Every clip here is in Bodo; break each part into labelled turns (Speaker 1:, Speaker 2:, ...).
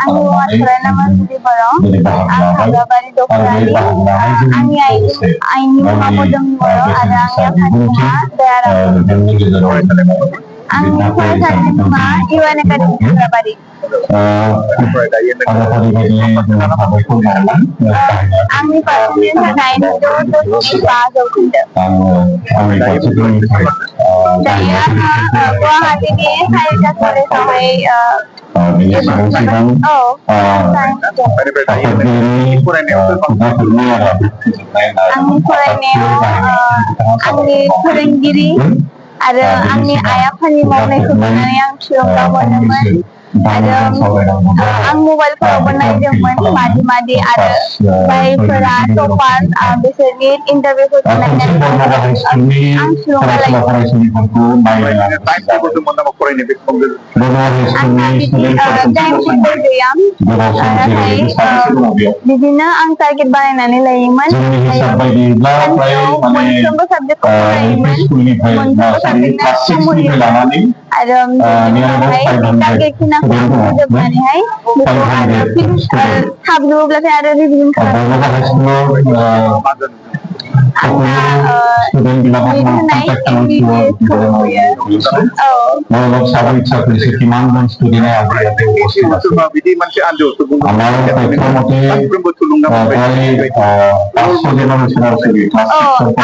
Speaker 1: आंनि मुङा सरायना मासुरि बर'। आं हाग्राबारि दख'रानि। आंनि आइनि मुङा मोदोमनि बर' आरो आंनि आफानि मुङा दयाराम। आंनि फरायसालिनि मुङा इउएन एकाडेमि हाग्राबारि। आंनि पारसेन्टेजआ 9.5 जौखोन्दो। दायो आङो गुवाहाटीनि सारिता कलेजावहाय आंनि फरायनायाव आंनि फोरोंगिरि आरो आंनि आइ आफानि मावनायखौ नुनानै आं थुलुंगा मोनोमोन आरो आं मबाइलफोरावबो नायदोंमोन मादि आरो जायफोरा टपार बिसोरनि इन्टारभिउफोरखौ नायनानै आं थुलुंगा लायो। आंहा बिदि टाइम टेबोल गैया नाथाय बिदिनो आं टारगेट बानायनानै लायोमोन। सानसेयाव मोनफ्रोमबो साबजेक्टखौ फरायोमोन, मोनफ्रोमबो साबजेक्टना सम होयोमोन आरो टारगेट खिनाखौ आं फोजोबनानैहाय बेखौ आरो थाब जोबोब्लाथाय आरो रिभिजन खालामो। आंना लिट होनाय MBBS-खौ होयो।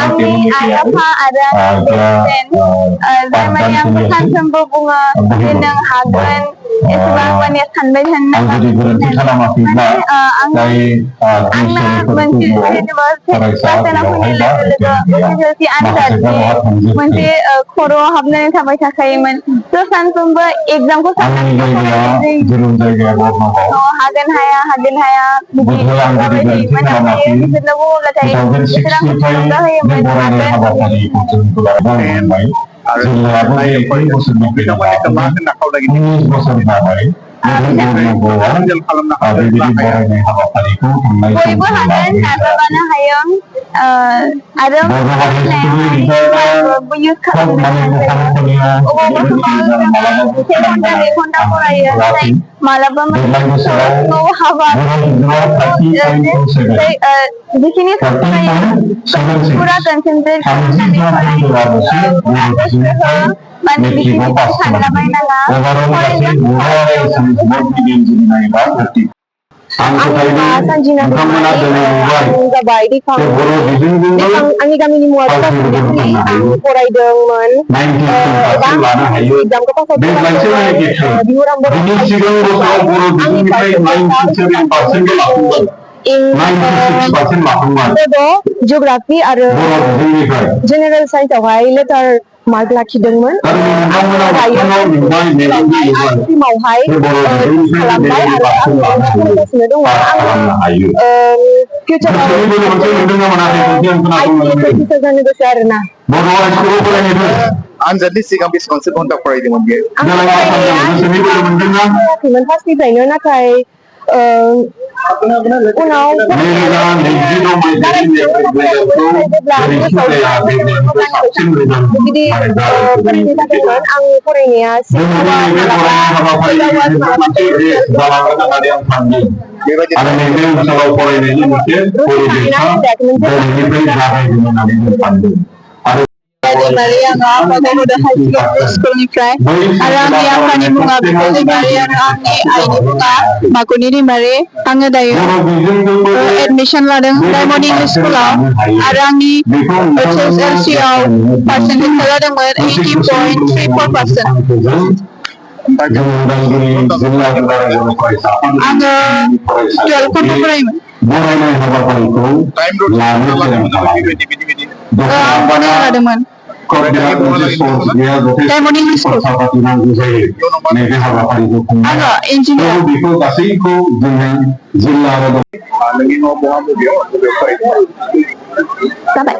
Speaker 1: आंनि आइ आफा आरो आंनि बेस्ट फ्रेन्ड जाय माने आंखौ सानफ्रोमबो बुङो जे नों हागोन, एसेबां माने सानबाय थानो नाङा माने आंना मोनसे जेनेबा क्लास 10 फैनाय लोगो लोगो SSLC आनजादनि मोनसे खर'आव हाबनानै थाबाय थाखायोमोन। थ' सानफ्रोमबो एग्जामखौ साननानै हागोन हाया बिदि जाबाय थायोमोन। ओमफ्राय बिसोरनो बुङोब्लाथाय बिसोर आंखौ थुलुंगा होयोमोन बयबो हागोन, नाजाबानो हायो आरो इउज खालामनो अबावबा समाव 1 घन्टा 2 घन्टा फरायो नाथाय मालाबा फुङाव हाबा जिखिनि सम फरायो पुरा कनसेन्ट्रेट खालामनानै फराय माने बिखिनि सानलाबायनाङा संजना जाबाय आंनि गामिनि मुङा आं फरायदोंमोन एग्जामखौ पास जिअग्राफि आरो जेनेरेल साइन्सआवहाय लेटार मार्क लाखिदोंमन। सिमावहाय खालामबाय आरो आं फरायगासिनो दङ। फिउचाराव टिचार जानो गोसो आरोना।
Speaker 2: आनजादनि सिगां बेसेबांसो घन्टा फरायदोंमोन बेयो?
Speaker 1: फरायाखैमोन फार्स्टनिफ्रायनो, नाथाय उनाव बिदि फरायनो थाखायमोन आं फरायनाया स्कुलनिफ्राय आरो आंनि आफानि मुङा बिकल दैमारि आरो आंनि आइनि मुङा माकुनि दैमारि। आङो दायो एडमिसन लादों डायमन्ड इंलिश स्कुलाव आरो आंनि SSLC आव पार्सेन्टेजआ जादोंमोन 80.34%। आङो 12 घन्टा फरायोमोन। लादोंमोन डायमन्ड इंलिश स्कुल। आङो इन्जिनियार। जाबाय।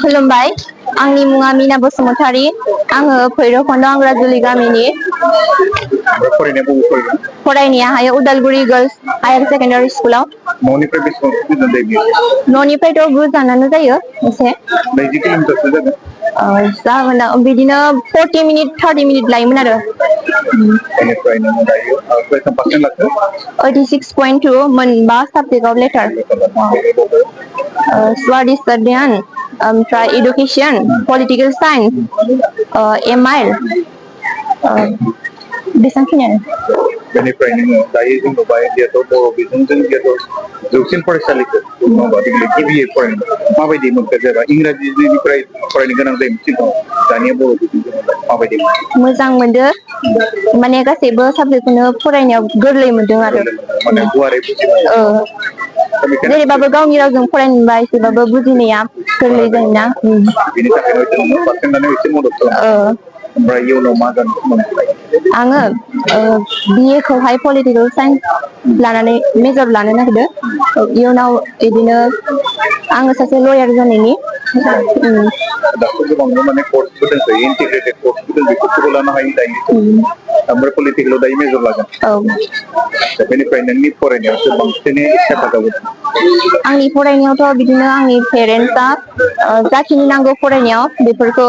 Speaker 1: खुलुमबाय, आंनि मुङा मिना बसुमतारी। आङो भैरबखुन्द आंग्राजुलि गामिनि। फरायनाया उदालगुरि गार्लस हायार सेकेन्डारि स्कुलाव।
Speaker 2: न'निफ्राय बेसेबां गोजान जायो बियो?
Speaker 1: न'निफ्रायथ' गोजानानो जायो एसे
Speaker 2: 20 किल'मिटारसो जागोन।
Speaker 1: जागोन बिदिनो 40 मिनिट 30 मिनिट लायोमोन आरो
Speaker 2: बेनिफ्राय नों दायो बेसेबां पार्सेन्ट लाखो?
Speaker 1: 86.2 मोनबा साबजेक्टआव लेटार स्वादिस अध्ययन ओमफ्राय इडुकेसन पलिटिकेल साइन्स एमआइल बेसांखिनियानो
Speaker 2: बेनिफ्राय नोङो दायो जों नुबाय जिहेथु बर' बिजोंजों जिहेथु जौसिन फरायसालिखौ गिबियै फरायनो माबायदि मोनखो जेनेबा इंराजिनिफ्राय फरायनो गोनां जायोमोन सिगाङाव दानिया बर' बिजोंजों माबायदि
Speaker 1: मोजां मोनदो माने गासैबो साबजेक्टखौनो फरायनायाव गोरलै मोनदों आरो
Speaker 2: माने गुवारै बुजिनो
Speaker 1: जेरैबाबो गावनि रावजों फरायनो मोनबा एसेबाबो बुजिनाया गोरलै जायोना
Speaker 2: बेनि थाखायनो जों पार्सेन्ट लानायाव एसे मदद खालामो ओमफ्राय इयुनाव मा जानो
Speaker 1: आङो बिए खौहाय पलिटिकेल साइन्स लानानै मेजर लानो नागिरदों इयुनाव बिदिनो आङो सासे लयार जानायनि
Speaker 2: दाथ' गोबां माने कर्सबो दंखायो इन्टिग्रेटेड कर्सबो दं बेफोरखौबो लानो हायो दायो ओमफ्राय पलिटिकेलाव दायो मेजर लागोन बेनिफ्राय नोंनि फरायनायावसो बांसिनै हेफाजाब होदों
Speaker 1: आंनि फरायनायावथ' बिदिनो आंनि पेरेन्टसा जाखिनि नांगौ फरायनायाव बेफोरखौ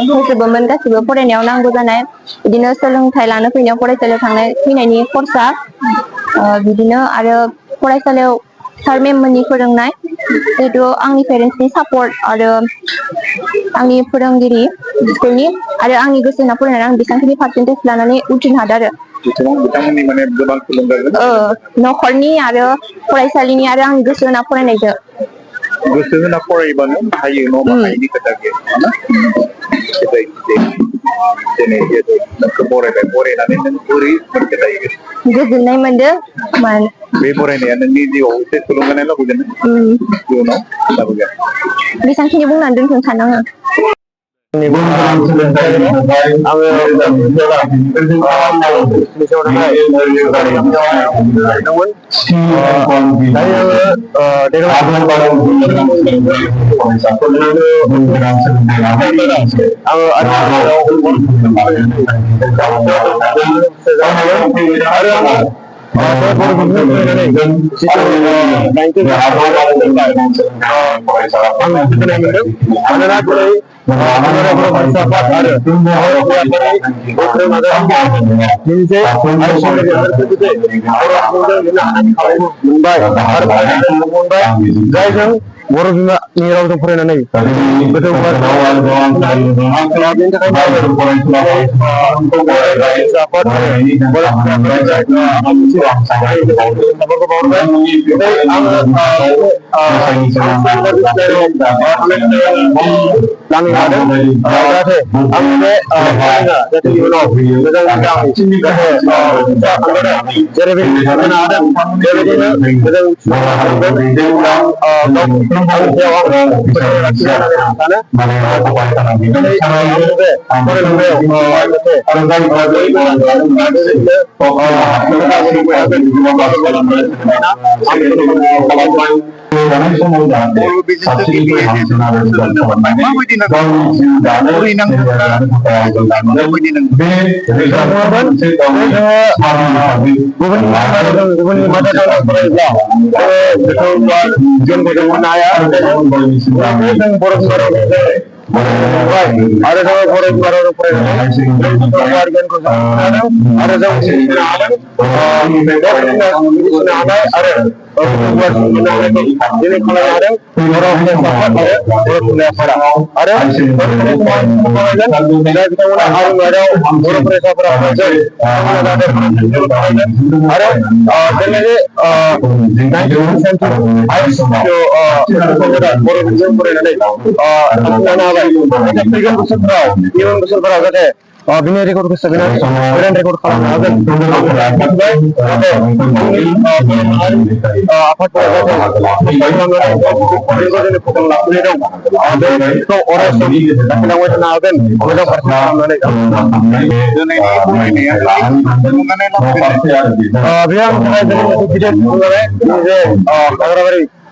Speaker 1: होजोबोमोन गासिबो फरायनायाव नांगौ जानाय बिदिनो सोलोंथाइ लानो फैनायाव फरायसालियाव थांनाय फैनायनि खरसा बिदिनो आरो फरायसालियाव सार मेम मोननि फोरोंनाय जिहेथु आंनि पेरेन्टसनि सापर्ट आरो आंनि फोरोंगिरि स्कुलनि आरो आंनि गोसो होना फरायनानै आं बेसेबांखिनि पार्सेन्टेज लानानै उथ्रिनो हादों आरो
Speaker 2: बिथांमोननि माने गोबां थुलुंगा
Speaker 1: न'खरनि आरो फरायसालिनि आरो आं गोसो होना फरायनायजों
Speaker 2: गोसो होना फरायबानो हायो नङाबा हायिनि खोथा गैया दिनै जिहेतु नोंखौ बरायनानै नों बोरै मोनखो दायो
Speaker 1: गोजोननाय मोनदों
Speaker 2: बे बरायनाया नोंनि जिउआव एसे थुलुंगानाय लाबोगोन इयुनाव लाबोगोन
Speaker 1: बेसेबांखिनि बुंनानै दोनथ'नो सानो आङो
Speaker 3: जायजों बर' बिमानि रावजों फरायनानै गोजौ बिनि रेकर्डखौ सोबनानै गोदान रेकर्ड खालामनो हागोन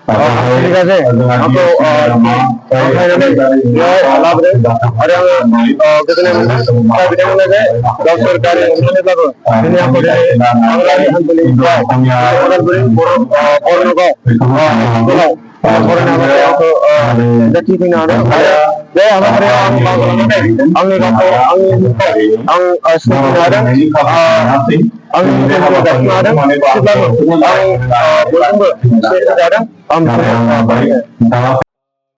Speaker 3: Jadi kasi aku kayaknya dia labre ada yang kita nih kita bilang lagi dokter dari ini lagu ini aku dari lagi hampir orang beri orang kok orang apa ya aku jadi pina ada dia apa dia ang sebenarnya ang sebenarnya